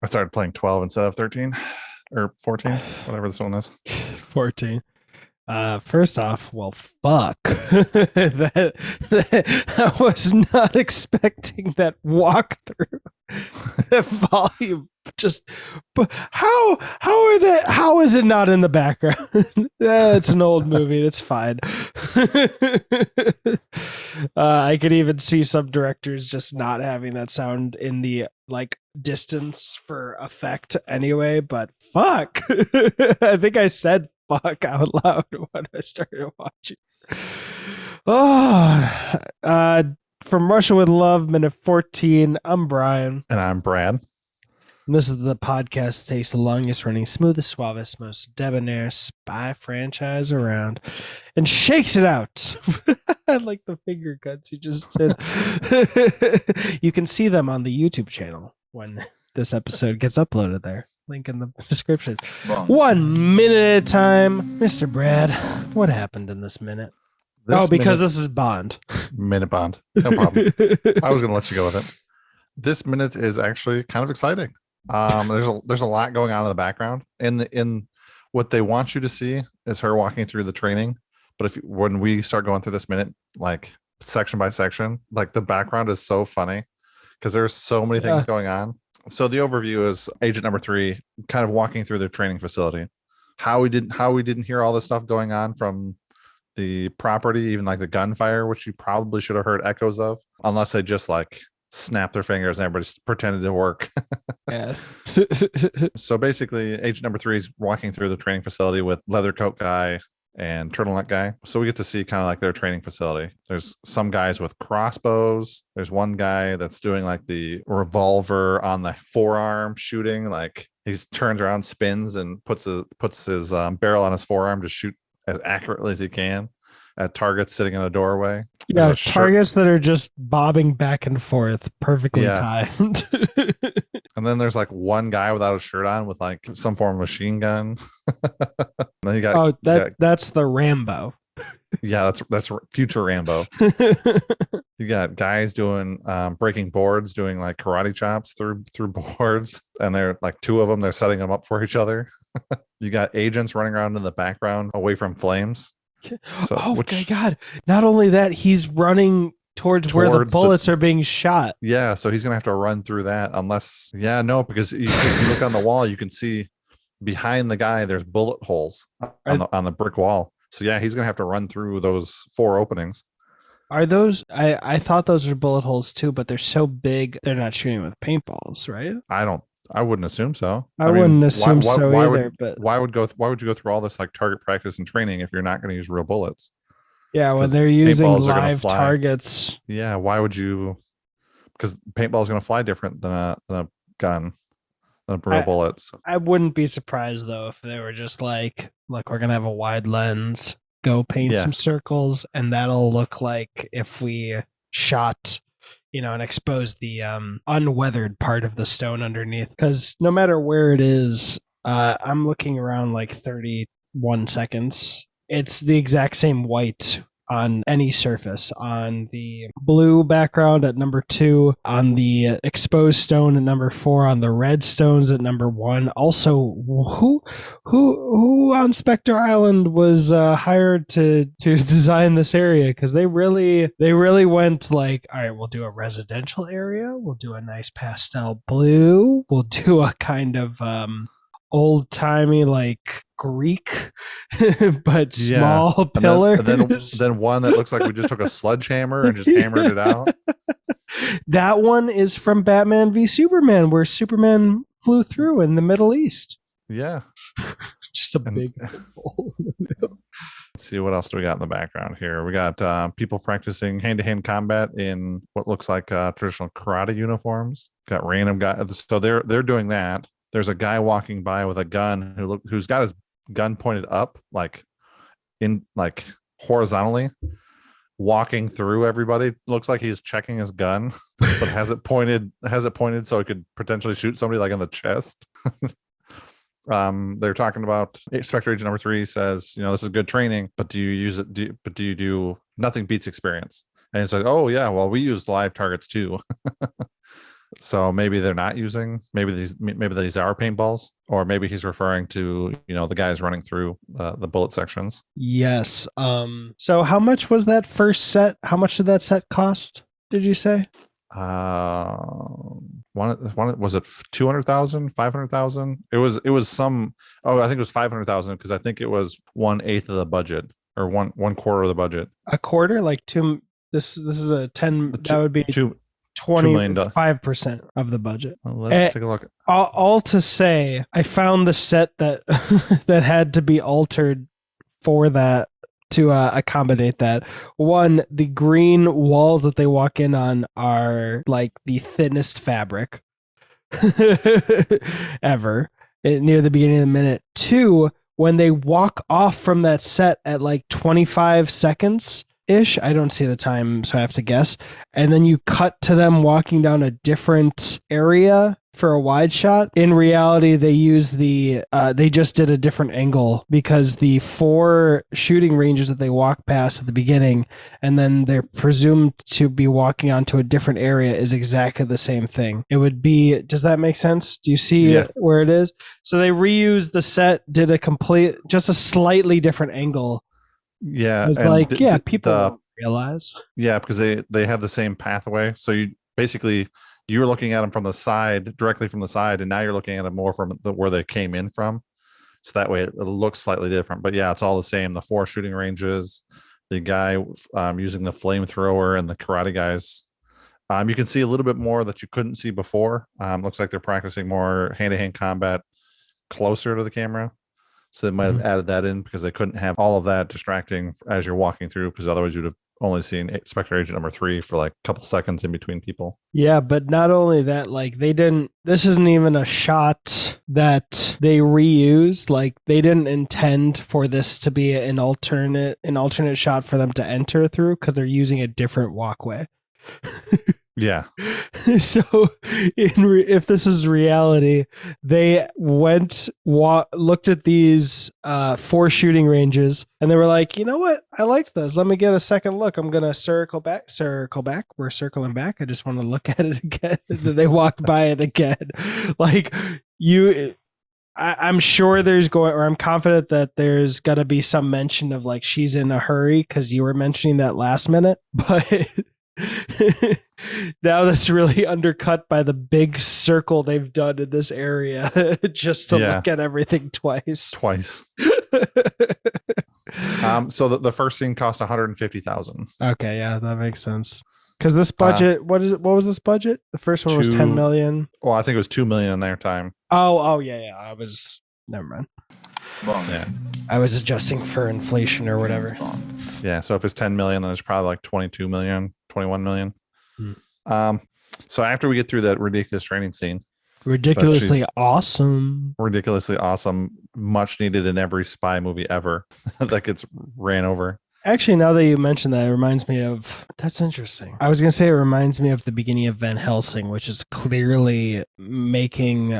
I started playing 12 instead of 13 or 14, whatever this one is. 14. First off, well, fuck. I was not expecting that walkthrough. That volume just, but how is it not in the background? It's an old movie. It's fine. I could even see some directors just not having that sound in the like distance for effect anyway, but fuck. I think I said fuck out loud when I started watching. Oh, from Russia with Love, minute 14. I'm Brian. And I'm Brad. And this is the podcast that takes the longest running, smoothest, suavest, most debonair spy franchise around and shakes it out. I like the finger cuts you just did. You can see them on the YouTube channel when this episode gets uploaded there. Link in the description. Wrong. 1 minute at a time. Mr. Brad, what happened in this minute? Because this is Bond. Minute Bond. No problem. I was going to let you go with it. This minute is actually kind of exciting. There's a lot going on in the background. In what they want you to see is her walking through the training. But when we start going through this minute, like section by section, like the background is so funny because there's so many things going on. So the overview is agent number 3 kind of walking through their training facility. How we didn't hear all this stuff going on from the property, even like the gunfire, which you probably should have heard echoes of, unless they just like snap their fingers and everybody pretended to work. Yeah. So basically, agent number 3 is walking through the training facility with leather coat guy and turtleneck guy. So we get to see kind of like their training facility. There's some guys with crossbows. There's one guy that's doing like the revolver on the forearm shooting. Like he turns around, spins, and puts his barrel on his forearm to shoot as accurately as he can at targets sitting in a doorway. Yeah, targets that are just bobbing back and forth, perfectly timed. And then there's like one guy without a shirt on with like some form of machine gun. Then you got that's the Rambo. Yeah, that's future Rambo. You got guys doing breaking boards, doing like karate chops through boards, and they're like 2 of them. They're setting them up for each other. You got agents running around in the background away from flames. So, my God! Not only that, he's running towards where the bullets are being shot. Yeah, so he's gonna have to run through that because if you look on the wall, you can see behind the guy there's bullet holes on the brick wall. So yeah, he's gonna have to run through those 4 openings. Are those? I thought those were bullet holes too, but they're so big they're not shooting with paintballs, right? I wouldn't assume so. I wouldn't assume so either. But why would you go through all this like target practice and training if you're not going to use real bullets? Yeah, when they're using live targets. Yeah, why would you? Because paintball is going to fly different than a gun, than real bullets. I wouldn't be surprised though if they were just like, look, we're going to have a wide lens. Go paint some circles, and that'll look like if we shot, and expose the unweathered part of the stone underneath. Because no matter where it is, I'm looking around like 31 seconds. It's the exact same white on any surface, on the blue background at number 2, on the exposed stone at number 4, on the red stones at number 1. Also, who on Spectre Island was hired to design this area? Because they really went like, all right, we'll do a residential area, we'll do a nice pastel blue, we'll do a kind of old timey like Greek, but small pillars. And then one that looks like we just took a sledgehammer and just hammered it out. That one is from Batman v Superman, where Superman flew through in the Middle East. Yeah, just a big hole in the middle. Let's see, what else do we got in the background here? We got people practicing hand-to-hand combat in what looks like traditional karate uniforms. Got random guys, so they're doing that. There's a guy walking by with a gun who's got his gun pointed up, like horizontally, walking through everybody. Looks like he's checking his gun, but has it pointed so he could potentially shoot somebody like in the chest. They're talking about Spectre Agent number 3 says, this is good training, but do you use it? Do you do nothing beats experience? And it's like, oh yeah, well we use live targets too. So maybe they're not using, maybe these are paintballs, or maybe he's referring to, the guys running through the bullet sections. Yes. So how much was that first set? How much did that set cost? Did you say? Uh, one was it 200,000, 500,000? It was some. Oh, I think it was 500,000 because I think it was 1/8 of the budget, or one quarter of the budget. A quarter, like two. This is a 10. The That would be two $2 million. 25% of the budget. Let's take a look. All to say, I found the set that that had to be altered for that to accommodate that. One, the green walls that they walk in on are like the thinnest fabric ever near the beginning of the minute. Two, when they walk off from that set at like 25 seconds ish, I don't see the time, so I have to guess. And then you cut to them walking down a different area for a wide shot. In reality, they use they just did a different angle because the 4 shooting ranges that they walk past at the beginning and then they're presumed to be walking onto a different area is exactly the same thing. It would be, does that make sense? Do you see where it is? So they reused the set, did just a slightly different angle. Yeah. It's like, people don't realize. Yeah, because they have the same pathway. So you're looking at them from the side, directly from the side, and now you're looking at them more from where they came in from. So that way it looks slightly different. But yeah, it's all the same. The 4 shooting ranges, the guy using the flamethrower, and the karate guys. You can see a little bit more that you couldn't see before. Looks like they're practicing more hand-to-hand combat closer to the camera. So they might have added that in because they couldn't have all of that distracting as you're walking through, because otherwise you'd have only seen Spectre Agent number 3 for like a couple seconds in between people. Yeah, but not only that, like this isn't even a shot that they reuse. Like they didn't intend for this to be an alternate shot for them to enter through because they're using a different walkway. Yeah. So if this is reality, they looked at these 4 shooting ranges and they were like, you know what? I liked those. Let me get a second look. I'm going to circle back. We're circling back. I just want to look at it again. Then they walked by it again. Like I'm sure I'm confident that there's got to be some mention of like, she's in a hurry because you were mentioning that last minute, but now that's really undercut by the big circle they've done in this area just to look at everything twice. So the first scene cost 150,000. Okay, yeah, that makes sense. Because this budget, what was this budget? The first one was 10 million. Well, I think it was 2 million in their time. Oh yeah. Never mind. Yeah. I was adjusting for inflation or whatever. Yeah, so if it's 10 million, then it's probably like 22 million, 21 million. So after we get through that ridiculous training scene, ridiculously awesome, much needed in every spy movie ever that gets ran over. Actually, now that you mention that, it reminds me of, that's interesting. I was going to say it reminds me of the beginning of Van Helsing, which is clearly making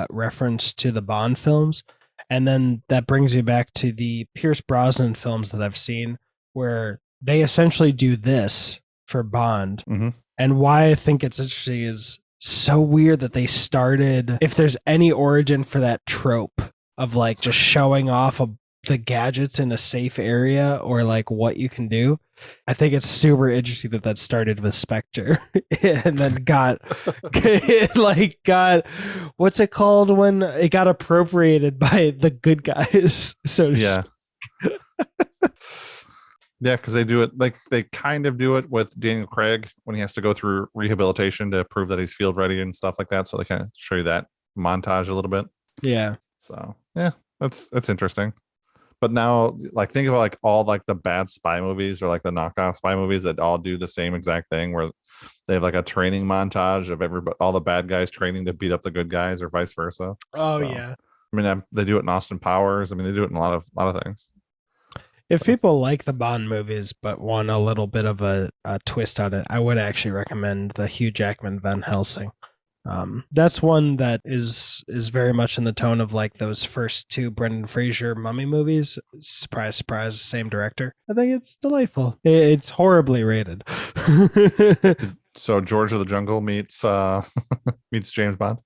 reference to the Bond films. And then that brings me back to the Pierce Brosnan films that I've seen, where they essentially do this for Bond. Mm-hmm. And why I think it's interesting is so weird that they started, if there's any origin for that trope of like just showing off the gadgets in a safe area or like what you can do. I think it's super interesting that started with Spectre and then got what's it called when it got appropriated by the good guys, so to speak. Yeah, because they do it like they kind of do it with Daniel Craig when he has to go through rehabilitation to prove that he's field ready and stuff like that. So they kind of show you that montage a little bit. Yeah. So yeah, that's interesting. But now, like, think about like all like the bad spy movies or like the knockoff spy movies that all do the same exact thing, where they have like a training montage of all the bad guys training to beat up the good guys, or vice versa. Oh, so, yeah. I mean, they do it in Austin Powers. I mean, they do it in a lot of things. If people like the Bond movies but want a little bit of a twist on it, I would actually recommend the Hugh Jackman Van Helsing. That's one that is very much in the tone of like those first 2 Brendan Fraser mummy movies. Surprise, surprise, same director. I think it's delightful. It's horribly rated. So George of the Jungle meets meets James Bond.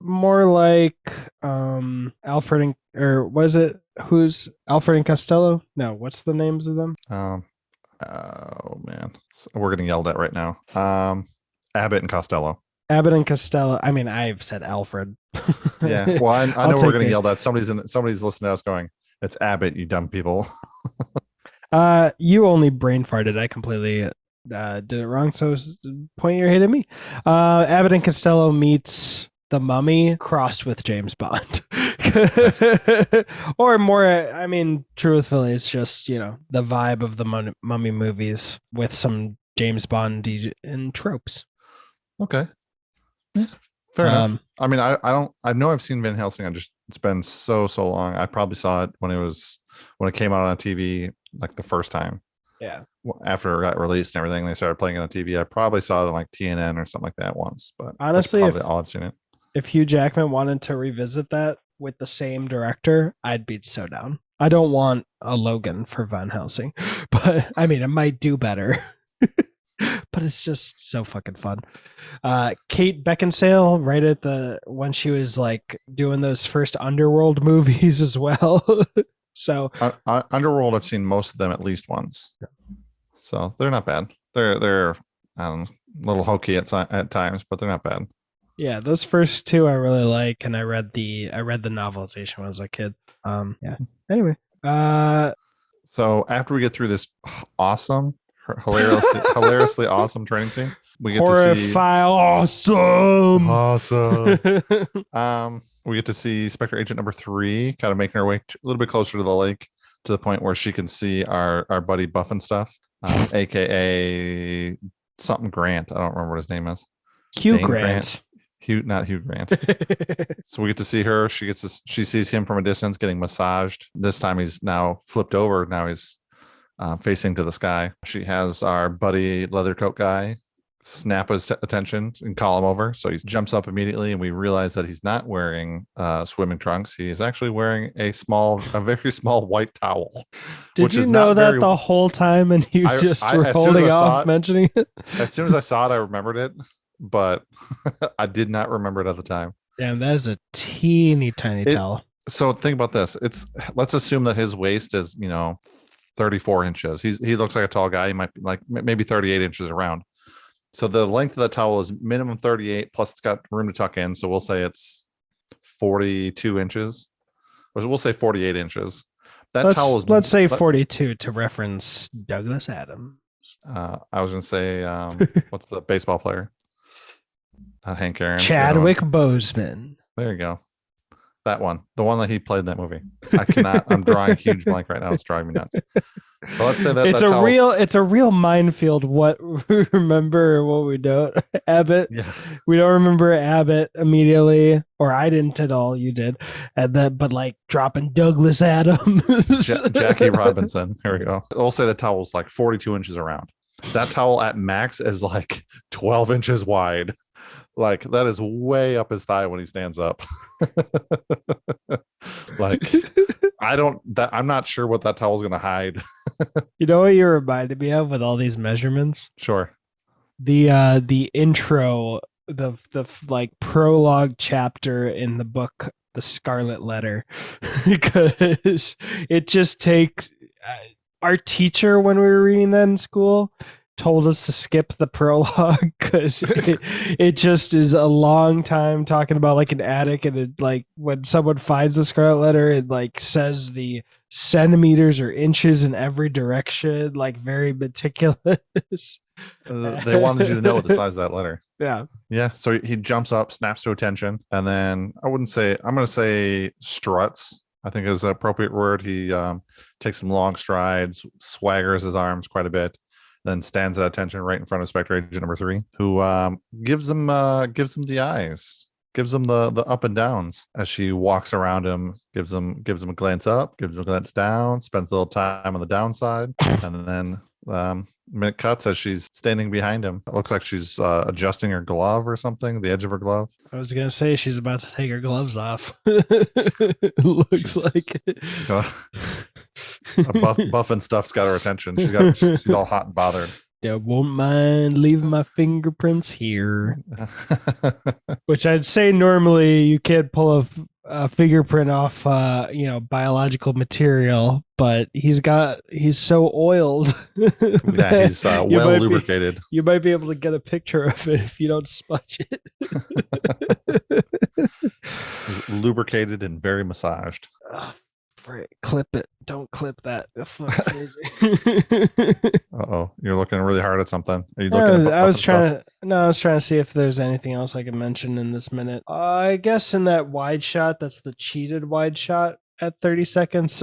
More like Alfred and or was it who's Alfred and Costello? No, what's the names of them? Um, oh man, we're getting yelled at right now. Abbott and Costello. Abbott and Costello. I mean, I've said Alfred. Yeah, well, I I'll know we're take getting it. yelled at. Somebody's listening to us going, "It's Abbott, you dumb people." You only brain farted. I completely did it wrong. So point your hate at me. Abbott and Costello meets the Mummy crossed with James Bond, or more. I mean, truthfully, it's just the vibe of the Mummy movies with some James Bond and tropes. Okay, yeah, fair enough. Um, I mean, I don't. I know I've seen Van Helsing. It's been so long. I probably saw it when it came out on TV like the first time. yeah. After it got released and everything, they started playing it on TV. I probably saw it on like TNN or something like that once, but that's Honestly, probably all I've seen it. if Hugh Jackman wanted to revisit that with the same director, I'd be so down. I don't want a Logan for Van Helsing, but I mean, it might do better. But it's just so fucking fun. Kate Beckinsale, right at when she was like doing those first Underworld movies as well. So Underworld, I've seen most of them at least once, so they're not bad. They're I don't know, a little hokey at times, but they're not bad. yeah, those first two I really like, and I read the novelization when I was a kid. Yeah. Anyway, So after we get through this awesome, hilariously awesome training scene, we get to see awesome. we get to see Spectre Agent number 3 kind of making her way a little bit closer to the lake, to the point where she can see our buddy Buff and stuff, aka something Grant. I don't remember what his name is. Hugh Grant. Not Hugh Grant. So we get to see her. She sees him from a distance getting massaged. This time he's now flipped over. Now he's facing to the sky. She has our buddy Leathercoat guy snap his attention and call him over. So he jumps up immediately, and we realize that he's not wearing swimming trunks. He is actually wearing a very small white towel. Did you know that the whole time, and you just were holding off mentioning it? As soon as I saw it, I remembered it, but I did not remember it at the time. Damn, that is a teeny tiny towel. So think about this. Let's assume that his waist is 34 inches. He looks like a tall guy. He might be like maybe 38 inches around. So the length of the towel is minimum 38, plus it's got room to tuck in. So we'll say it's 42 inches, or we'll say 48 inches. Let's say 42 to reference Douglas Adams. I was going to say, what's the baseball player? Not Hank Aaron. Chadwick Boseman. There you go. That one, the one that he played in that movie. I'm drawing a huge blank right now. It's driving me nuts. But let's say that it's a real minefield. What we remember and what we don't. Abbott. Yeah. We don't remember Abbott immediately, or I didn't at all. You did, but like dropping Douglas Adams, Jackie Robinson. Here we go. We'll say the towel's like 42 inches around. That towel at max is like 12 inches wide. Like that is way up his thigh when he stands up. Like I'm not sure what that towel is going to hide. You know what you reminded me of with all these measurements? Sure. The intro, the like prologue chapter in the book, The Scarlet Letter, because it just takes our teacher when we were reading that in school told us to skip the prologue because it just is a long time talking about like an attic, and it like when someone finds the Scarlet Letter, it like says the centimeters or inches in every direction, like very meticulous. They wanted you to know the size of that letter. Yeah. So he jumps up, snaps to attention, and then I'm going to say struts, I think is the appropriate word. He takes some long strides, swaggers his arms quite a bit, then stands at attention right in front of Spectre Agent number 3, who gives him the eyes, gives him the up and downs as she walks around him, gives him a glance up, gives him a glance down, spends a little time on the downside, and then minute cuts as she's standing behind him. It looks like she's adjusting her glove or something, the edge of her glove. I was gonna say she's about to take her gloves off. It looks like Buff and stuff's got her attention. She's all hot and bothered. I won't mind leaving my fingerprints here. Which I'd say normally you can't pull a fingerprint off, biological material, but he's so oiled Yeah, that he's well lubricated. You might be able to get a picture of it if you don't smudge it. He's lubricated and very massaged. Oh, clip it. Don't clip that. That's crazy. Uh-oh, you're looking really hard at something. Are you looking at I was trying stuff? to I was trying to see if there's anything else I could mention in this minute. I guess in that wide shot, that's the cheated wide shot at 30 seconds.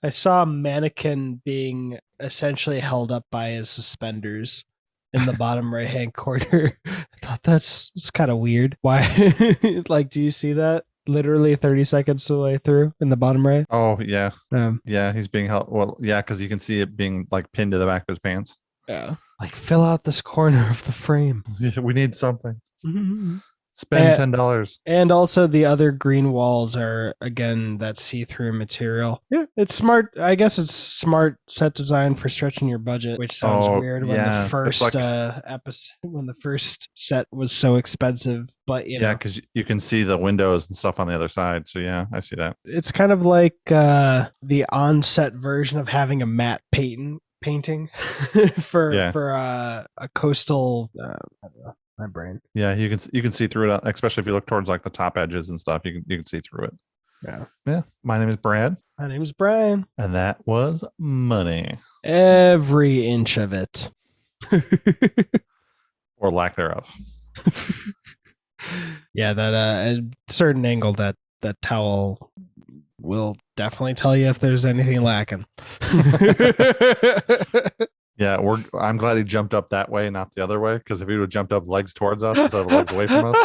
I saw a mannequin being essentially held up by his suspenders in the bottom right hand corner. I thought it's kind of weird. Why? Like, do you see that? Literally 30 seconds the way through in the bottom right. Oh yeah, Um, yeah, he's being held. Well, yeah, because you can see it being like pinned to the back of his pants. yeah. Like, fill out this corner of the frame. Yeah, we need something. Mm-hmm. Spend $10. And also the other green walls are again that see-through material. Yeah, it's smart. I guess it's smart set design for stretching your budget, which sounds weird when the first episode, when the first set was so expensive. But yeah, because you can see the windows and stuff on the other side. So yeah, I see that. It's kind of like the on-set version of having a matte painting for a coastal. I don't know. My brain. Yeah, you can see through it, especially if you look towards like the top edges and stuff. You can see through it. Yeah. Yeah. My name is Brad. My name is Brian. And that was money. Every inch of it. Or lack thereof. Yeah, that at a certain angle that towel will definitely tell you if there's anything lacking. Yeah, I'm glad he jumped up that way, not the other way. Because if he would have jumped up legs towards us instead of legs away from us,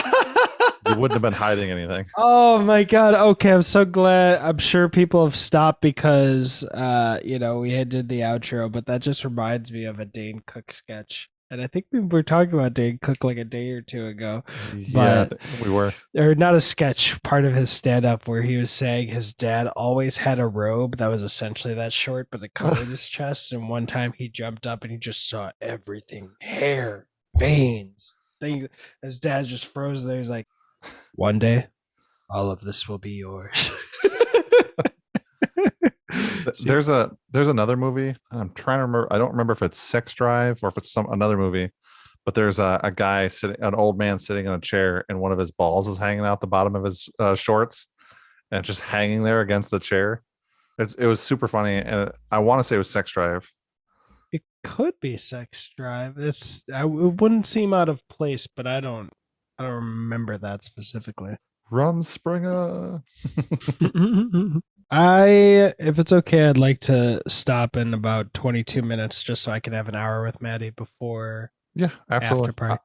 he wouldn't have been hiding anything. Oh my god! Okay, I'm so glad. I'm sure people have stopped because we had did the outro, but that just reminds me of a Dane Cook sketch. And I think we were talking about Dane Cook like a day or two ago. Yeah, we were. Or not a sketch, part of his stand-up where he was saying his dad always had a robe that was essentially that short, but it covered his chest. And one time he jumped up and he just saw everything, hair, veins. His dad just froze there. He's like, one day, all of this will be yours. There's another movie. I'm trying to remember. I don't remember if it's Sex Drive or if it's another movie, but there's a guy an old man sitting in a chair, and one of his balls is hanging out the bottom of his shorts, and just hanging there against the chair. It was super funny, and I want to say it was Sex Drive. It could be Sex Drive. It wouldn't seem out of place, but I don't remember that specifically. Rumspringa. If it's okay, I'd like to stop in about 22 minutes just so I can have an hour with Maddie before. Yeah, absolutely. After party.